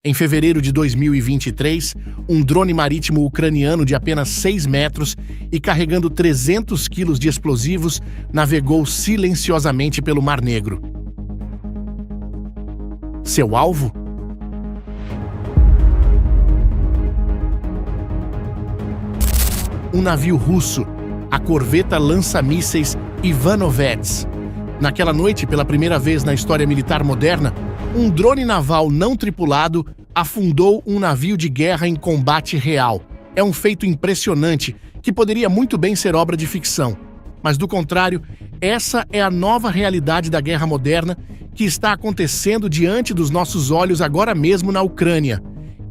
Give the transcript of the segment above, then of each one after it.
Em fevereiro de 2023, um drone marítimo ucraniano de apenas 6 metros e carregando 300 quilos de explosivos navegou silenciosamente pelo Mar Negro. Seu alvo? Um navio russo, a corveta lança-mísseis Ivanovets. Naquela noite, pela primeira vez na história militar moderna, um drone naval não tripulado afundou um navio de guerra em combate real. É um feito impressionante que poderia muito bem ser obra de ficção. Mas, do contrário, essa é a nova realidade da guerra moderna que está acontecendo diante dos nossos olhos agora mesmo na Ucrânia.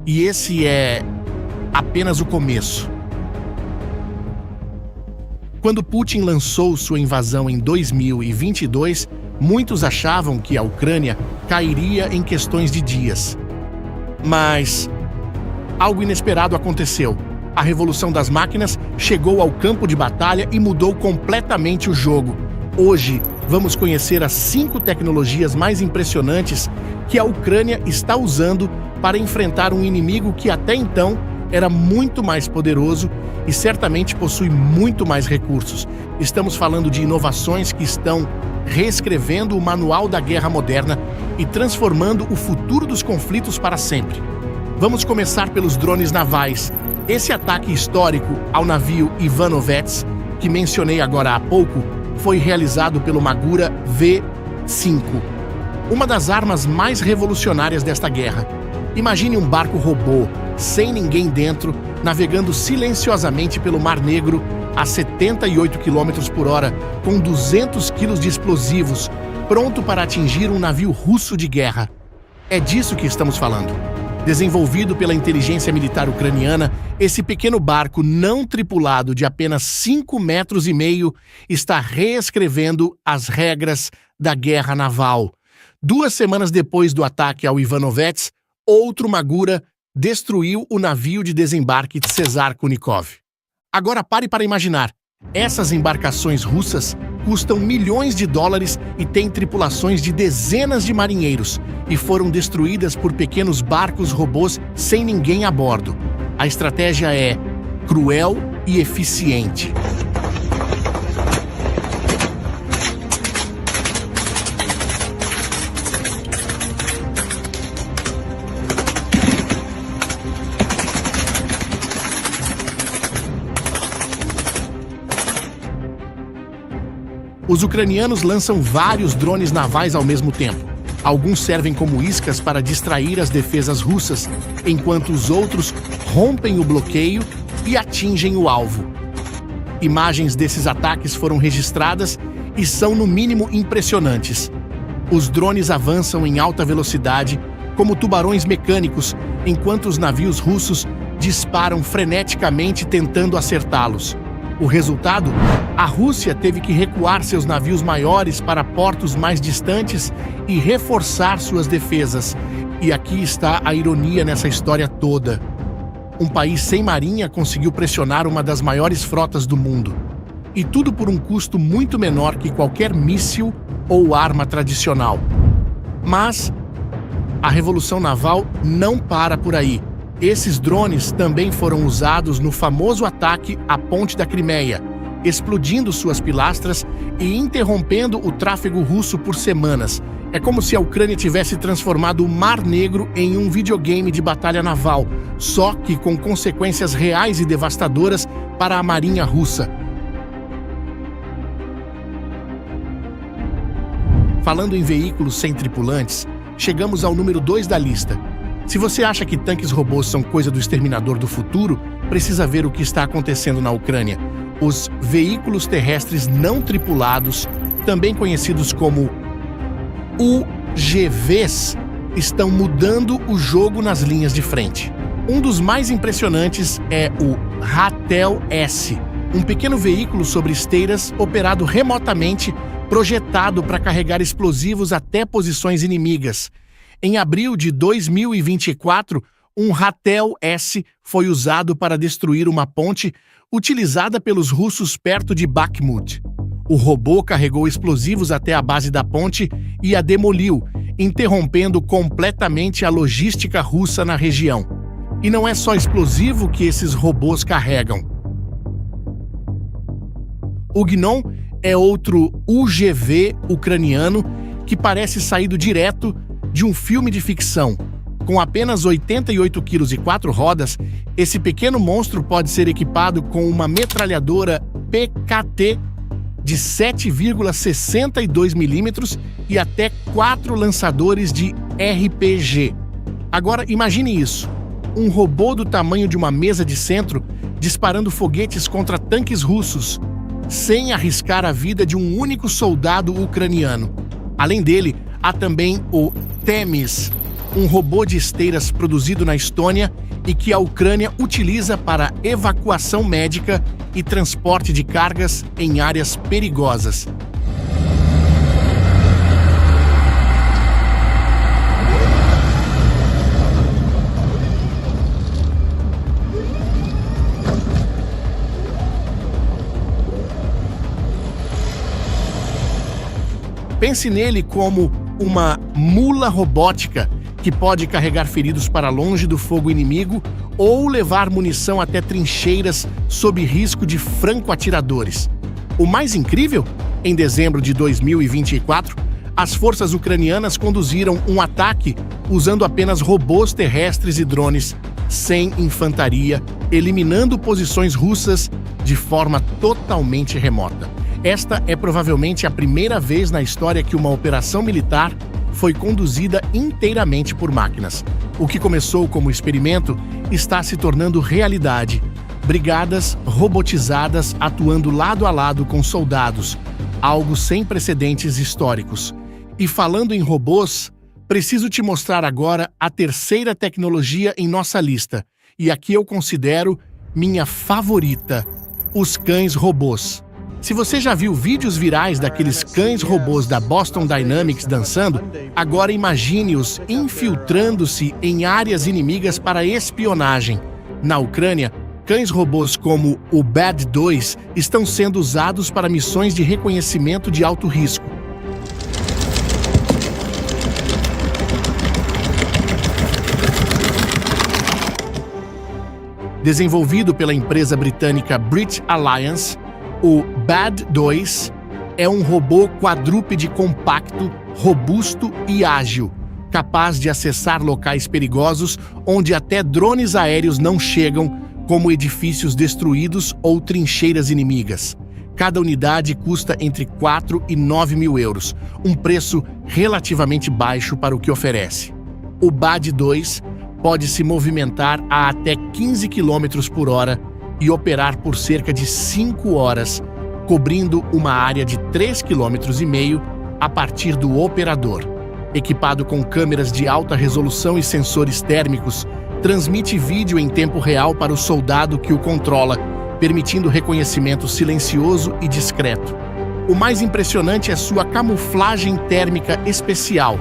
E esse é apenas o começo. Quando Putin lançou sua invasão em 2022, muitos achavam que a Ucrânia cairia em questões de dias. Mas algo inesperado aconteceu. A revolução das máquinas chegou ao campo de batalha e mudou completamente o jogo. Hoje, vamos conhecer as 5 tecnologias mais impressionantes que a Ucrânia está usando para enfrentar um inimigo que até então era muito mais poderoso e certamente possui muito mais recursos. Estamos falando de inovações que estão reescrevendo o manual da guerra moderna e transformando o futuro dos conflitos para sempre. Vamos começar pelos drones navais. Esse ataque histórico ao navio Ivanovets, que mencionei agora há pouco, foi realizado pelo Magura V5, uma das armas mais revolucionárias desta guerra. Imagine um barco robô, sem ninguém dentro, navegando silenciosamente pelo Mar Negro a 78 km por hora, com 200 quilos de explosivos, pronto para atingir um navio russo de guerra. É disso que estamos falando. Desenvolvido pela inteligência militar ucraniana, esse pequeno barco não tripulado de apenas 5,5 metros está reescrevendo as regras da guerra naval. 2 semanas depois do ataque ao Ivanovets, outro Magura destruiu o navio de desembarque Cesar Kunikov. Agora pare para imaginar. Essas embarcações russas custam milhões de dólares e têm tripulações de dezenas de marinheiros e foram destruídas por pequenos barcos robôs sem ninguém a bordo. A estratégia é cruel e eficiente. Os ucranianos lançam vários drones navais ao mesmo tempo. Alguns servem como iscas para distrair as defesas russas, enquanto os outros rompem o bloqueio e atingem o alvo. Imagens desses ataques foram registradas e são, no mínimo, impressionantes. Os drones avançam em alta velocidade, como tubarões mecânicos, enquanto os navios russos disparam freneticamente tentando acertá-los. O resultado? A Rússia teve que recuar seus navios maiores para portos mais distantes e reforçar suas defesas. E aqui está a ironia nessa história toda. Um país sem marinha conseguiu pressionar uma das maiores frotas do mundo. E tudo por um custo muito menor que qualquer míssil ou arma tradicional. Mas a revolução naval não para por aí. Esses drones também foram usados no famoso ataque à Ponte da Crimeia, explodindo suas pilastras e interrompendo o tráfego russo por semanas. É como se a Ucrânia tivesse transformado o Mar Negro em um videogame de batalha naval, só que com consequências reais e devastadoras para a marinha russa. Falando em veículos sem tripulantes, chegamos ao número 2 da lista. Se você acha que tanques robôs são coisa do exterminador do futuro, precisa ver o que está acontecendo na Ucrânia. Os veículos terrestres não tripulados, também conhecidos como UGVs, estão mudando o jogo nas linhas de frente. Um dos mais impressionantes é o Ratel-S, um pequeno veículo sobre esteiras operado remotamente, projetado para carregar explosivos até posições inimigas. Em abril de 2024, um Ratel-S foi usado para destruir uma ponte utilizada pelos russos perto de Bakhmut. O robô carregou explosivos até a base da ponte e a demoliu, interrompendo completamente a logística russa na região. E não é só explosivo que esses robôs carregam. O Gnom é outro UGV ucraniano que parece saído direto de um filme de ficção. Com apenas 88 quilos e 4 rodas, esse pequeno monstro pode ser equipado com uma metralhadora PKT de 7,62 milímetros e até 4 lançadores de RPG. Agora imagine isso, um robô do tamanho de uma mesa de centro disparando foguetes contra tanques russos, sem arriscar a vida de um único soldado ucraniano. Além dele, há também o Temis, um robô de esteiras produzido na Estônia e que a Ucrânia utiliza para evacuação médica e transporte de cargas em áreas perigosas. Pense nele como uma mula robótica que pode carregar feridos para longe do fogo inimigo ou levar munição até trincheiras sob risco de franco-atiradores. O mais incrível? Em dezembro de 2024, as forças ucranianas conduziram um ataque usando apenas robôs terrestres e drones, sem infantaria, eliminando posições russas de forma totalmente remota. Esta é provavelmente a primeira vez na história que uma operação militar foi conduzida inteiramente por máquinas. O que começou como experimento está se tornando realidade. Brigadas robotizadas atuando lado a lado com soldados, algo sem precedentes históricos. E falando em robôs, preciso te mostrar agora a terceira tecnologia em nossa lista, e aqui eu considero minha favorita: os cães robôs. Se você já viu vídeos virais daqueles cães robôs da Boston Dynamics dançando, agora imagine-os infiltrando-se em áreas inimigas para espionagem. Na Ucrânia, cães robôs como o BAD 2 estão sendo usados para missões de reconhecimento de alto risco. Desenvolvido pela empresa britânica Brit Alliance, o BAD 2 é um robô quadrúpede compacto, robusto e ágil, capaz de acessar locais perigosos onde até drones aéreos não chegam, como edifícios destruídos ou trincheiras inimigas. Cada unidade custa entre 4 e 9 mil euros, um preço relativamente baixo para o que oferece. O BAD 2 pode se movimentar a até 15 km por hora e operar por cerca de 5 horas, cobrindo uma área de 3,5 km a partir do operador. Equipado com câmeras de alta resolução e sensores térmicos, transmite vídeo em tempo real para o soldado que o controla, permitindo reconhecimento silencioso e discreto. O mais impressionante é sua camuflagem térmica especial,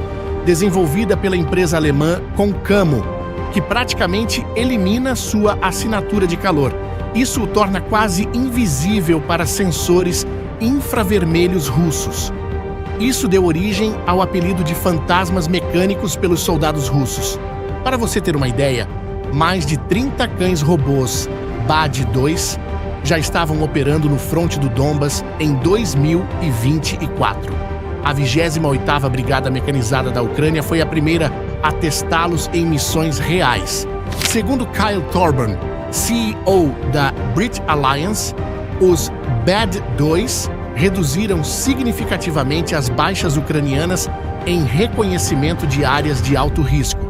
desenvolvida pela empresa alemã Concamo, que praticamente elimina sua assinatura de calor. Isso o torna quase invisível para sensores infravermelhos russos. Isso deu origem ao apelido de fantasmas mecânicos pelos soldados russos. Para você ter uma ideia, mais de 30 cães robôs BAD 2 já estavam operando no fronte do Donbas em 2024. A 28ª Brigada Mecanizada da Ucrânia foi a primeira a testá-los em missões reais. Segundo Kyle Thorburn, CEO da Brit Alliance, os BAD 2 reduziram significativamente as baixas ucranianas em reconhecimento de áreas de alto risco.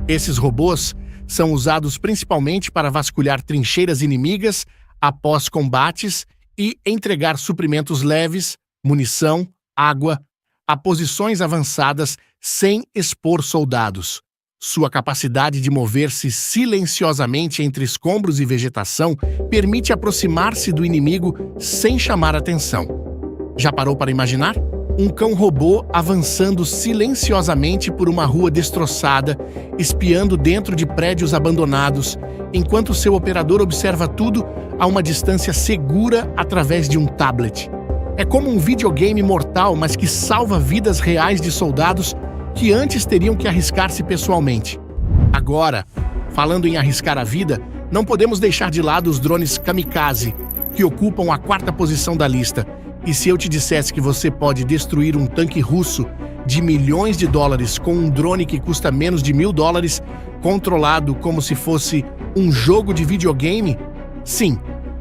Esses robôs são usados principalmente para vasculhar trincheiras inimigas após combates e entregar suprimentos leves, munição, água, a posições avançadas sem expor soldados. Sua capacidade de mover-se silenciosamente entre escombros e vegetação permite aproximar-se do inimigo sem chamar atenção. Já parou para imaginar? Um cão-robô avançando silenciosamente por uma rua destroçada, espiando dentro de prédios abandonados, enquanto seu operador observa tudo a uma distância segura através de um tablet. É como um videogame mortal, mas que salva vidas reais de soldados que antes teriam que arriscar-se pessoalmente. Agora, falando em arriscar a vida, não podemos deixar de lado os drones kamikaze, que ocupam a 4ª posição da lista. E se eu te dissesse que você pode destruir um tanque russo de milhões de dólares com um drone que custa menos de $1.000, controlado como se fosse um jogo de videogame? Sim,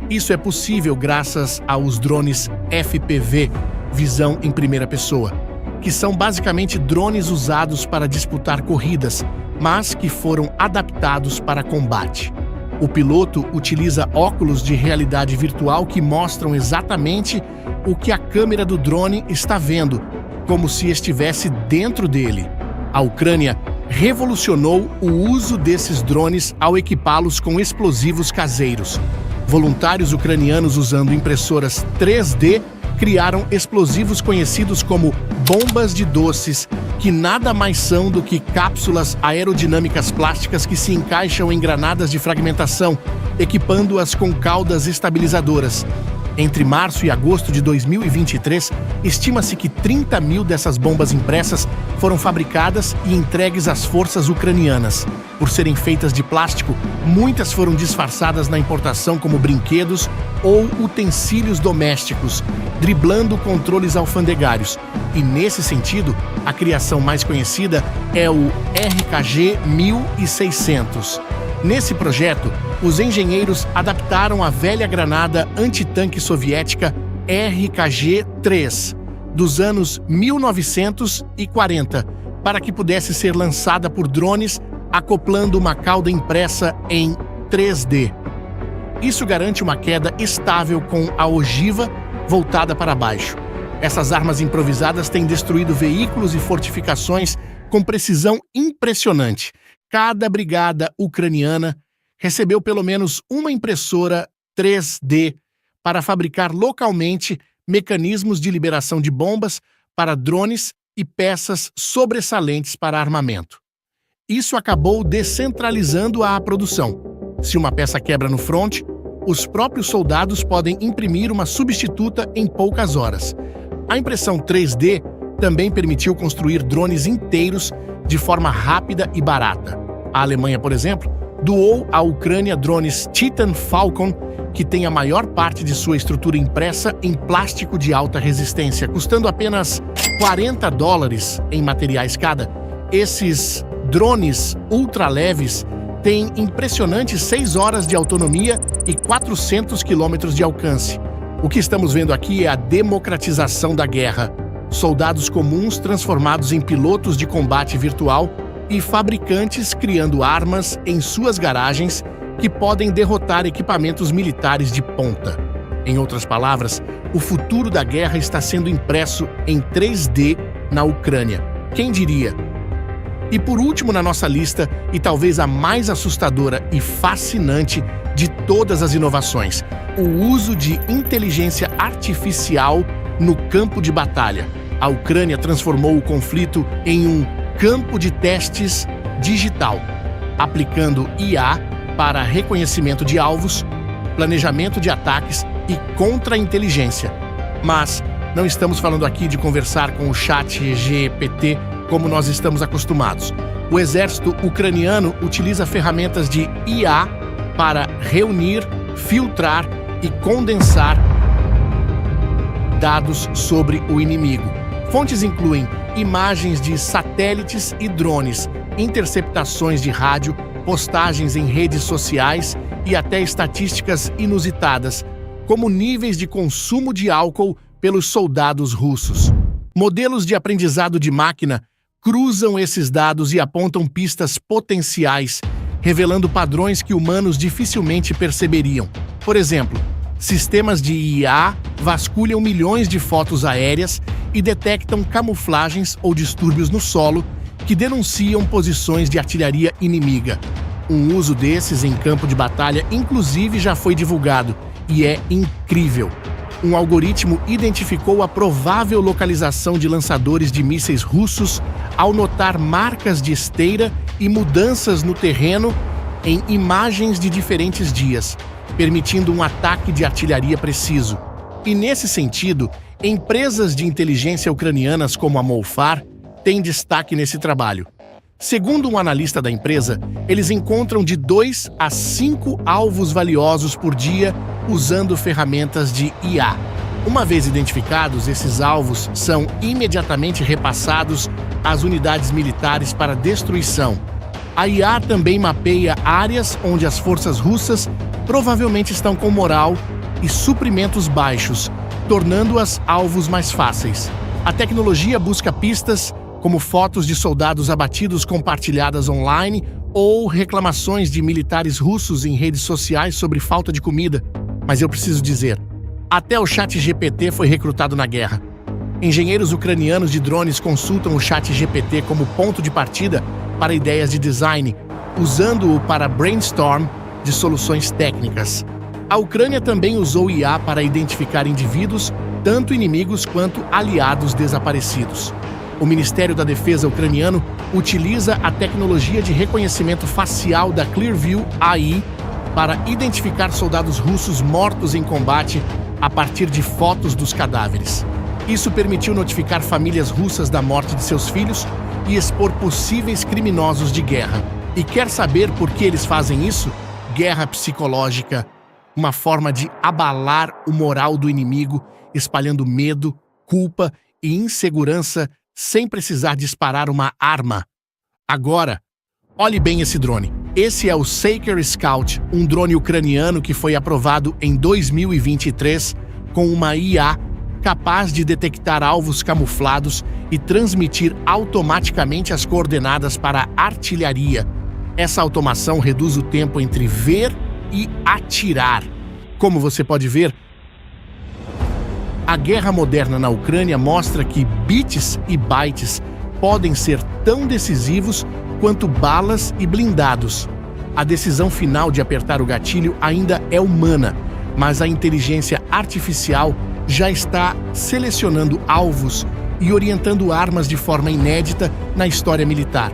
isso é possível graças aos drones FPV, visão em primeira pessoa, que são basicamente drones usados para disputar corridas, mas que foram adaptados para combate. O piloto utiliza óculos de realidade virtual que mostram exatamente o que a câmera do drone está vendo, como se estivesse dentro dele. A Ucrânia revolucionou o uso desses drones ao equipá-los com explosivos caseiros. Voluntários ucranianos usando impressoras 3D criaram explosivos conhecidos como bombas de doces, que nada mais são do que cápsulas aerodinâmicas plásticas que se encaixam em granadas de fragmentação, equipando-as com caudas estabilizadoras. Entre março e agosto de 2023, estima-se que 30 mil dessas bombas impressas foram fabricadas e entregues às forças ucranianas. Por serem feitas de plástico, muitas foram disfarçadas na importação como brinquedos ou utensílios domésticos, driblando controles alfandegários. E nesse sentido, a criação mais conhecida é o RKG 1600. Nesse projeto, os engenheiros adaptaram a velha granada antitanque soviética RKG-3 dos anos 1940 para que pudesse ser lançada por drones acoplando uma cauda impressa em 3D. Isso garante uma queda estável com a ogiva voltada para baixo. Essas armas improvisadas têm destruído veículos e fortificações com precisão impressionante. Cada brigada ucraniana recebeu pelo menos uma impressora 3D para fabricar localmente mecanismos de liberação de bombas para drones e peças sobressalentes para armamento. Isso acabou descentralizando a produção. Se uma peça quebra no fronte, os próprios soldados podem imprimir uma substituta em poucas horas. A impressão 3D também permitiu construir drones inteiros de forma rápida e barata. A Alemanha, por exemplo, doou à Ucrânia drones Titan Falcon, que tem a maior parte de sua estrutura impressa em plástico de alta resistência, custando apenas $40 em materiais cada. Esses drones ultraleves têm impressionantes 6 horas de autonomia e 400 quilômetros de alcance. O que estamos vendo aqui é a democratização da guerra. Soldados comuns transformados em pilotos de combate virtual e fabricantes criando armas em suas garagens que podem derrotar equipamentos militares de ponta. Em outras palavras, o futuro da guerra está sendo impresso em 3D na Ucrânia. Quem diria? E por último na nossa lista, e talvez a mais assustadora e fascinante de todas as inovações, o uso de inteligência artificial no campo de batalha. A Ucrânia transformou o conflito em um campo de testes digital, aplicando IA para reconhecimento de alvos, planejamento de ataques e contra-inteligência. Mas não estamos falando aqui de conversar com o chat GPT como nós estamos acostumados. O exército ucraniano utiliza ferramentas de IA para reunir, filtrar e condensar dados sobre o inimigo. Fontes incluem imagens de satélites e drones, interceptações de rádio, postagens em redes sociais e até estatísticas inusitadas, como níveis de consumo de álcool pelos soldados russos. Modelos de aprendizado de máquina cruzam esses dados e apontam pistas potenciais, revelando padrões que humanos dificilmente perceberiam. Por exemplo, sistemas de IA vasculham milhões de fotos aéreas e detectam camuflagens ou distúrbios no solo que denunciam posições de artilharia inimiga. Um uso desses em campo de batalha, inclusive, já foi divulgado e é incrível. Um algoritmo identificou a provável localização de lançadores de mísseis russos ao notar marcas de esteira e mudanças no terreno em imagens de diferentes dias, permitindo um ataque de artilharia preciso. E nesse sentido, empresas de inteligência ucranianas como a Molfar tem destaque nesse trabalho. Segundo um analista da empresa, eles encontram de 2 a 5 alvos valiosos por dia usando ferramentas de IA. Uma vez identificados, esses alvos são imediatamente repassados às unidades militares para destruição. A IA também mapeia áreas onde as forças russas provavelmente estão com moral e suprimentos baixos, tornando-as alvos mais fáceis. A tecnologia busca pistas como fotos de soldados abatidos compartilhadas online ou reclamações de militares russos em redes sociais sobre falta de comida. Mas eu preciso dizer, até o ChatGPT foi recrutado na guerra. Engenheiros ucranianos de drones consultam o ChatGPT como ponto de partida para ideias de design, usando-o para brainstorm de soluções técnicas. A Ucrânia também usou IA para identificar indivíduos, tanto inimigos quanto aliados desaparecidos. O Ministério da Defesa ucraniano utiliza a tecnologia de reconhecimento facial da Clearview AI para identificar soldados russos mortos em combate a partir de fotos dos cadáveres. Isso permitiu notificar famílias russas da morte de seus filhos e expor possíveis criminosos de guerra. E quer saber por que eles fazem isso? Guerra psicológica, uma forma de abalar o moral do inimigo, espalhando medo, culpa e insegurança sem precisar disparar uma arma. Agora, olhe bem esse drone. Esse é o Saker Scout, um drone ucraniano que foi aprovado em 2023 com uma IA capaz de detectar alvos camuflados e transmitir automaticamente as coordenadas para a artilharia. Essa automação reduz o tempo entre ver e atirar. Como você pode ver, a guerra moderna na Ucrânia mostra que bits e bytes podem ser tão decisivos quanto balas e blindados. A decisão final de apertar o gatilho ainda é humana, mas a inteligência artificial já está selecionando alvos e orientando armas de forma inédita na história militar.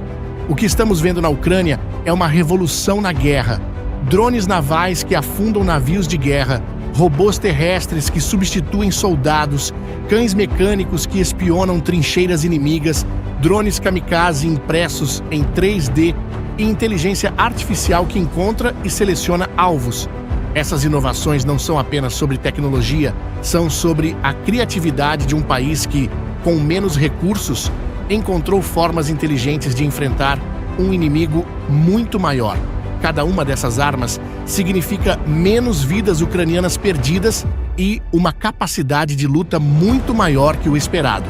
O que estamos vendo na Ucrânia é uma revolução na guerra. Drones navais que afundam navios de guerra, robôs terrestres que substituem soldados, cães mecânicos que espionam trincheiras inimigas, drones kamikaze impressos em 3D e inteligência artificial que encontra e seleciona alvos. Essas inovações não são apenas sobre tecnologia, são sobre a criatividade de um país que, com menos recursos, encontrou formas inteligentes de enfrentar um inimigo muito maior. Cada uma dessas armas significa menos vidas ucranianas perdidas e uma capacidade de luta muito maior que o esperado.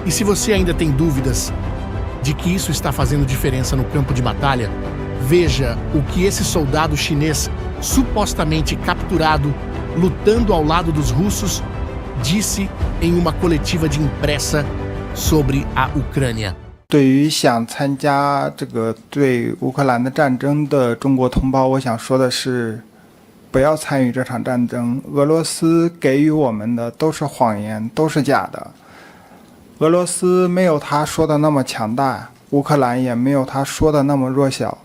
E se você ainda tem dúvidas de que isso está fazendo diferença no campo de batalha, veja o que esse soldado chinês, supostamente capturado, lutando ao lado dos russos, disse em uma coletiva de imprensa sobre a Ucrânia. 对于想参加这个对乌克兰的战争的中国同胞，我想说的是，不要参与这场战争。俄罗斯给予我们的都是谎言，都是假的。俄罗斯没有他说的那么强大，乌克兰也没有他说的那么弱小。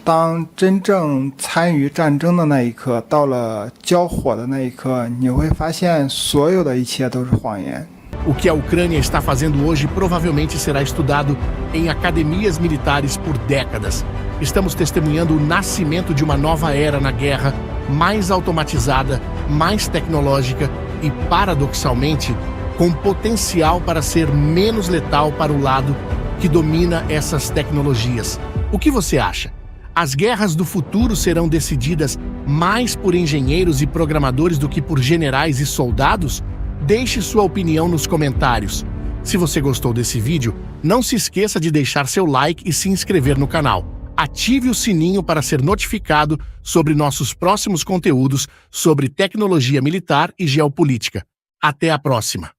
当真正参与战争的那一刻，到了交火的那一刻，你会发现所有的一切都是谎言。 O que a Ucrânia está fazendo hoje provavelmente será estudado em academias militares por décadas. Estamos testemunhando o nascimento de uma nova era na guerra, mais automatizada, mais tecnológica e, paradoxalmente, com potencial para ser menos letal para o lado que domina essas tecnologias. O que você acha? As guerras do futuro serão decididas mais por engenheiros e programadores do que por generais e soldados? Deixe sua opinião nos comentários. Se você gostou desse vídeo, não se esqueça de deixar seu like e se inscrever no canal. Ative o sininho para ser notificado sobre nossos próximos conteúdos sobre tecnologia militar e geopolítica. Até a próxima!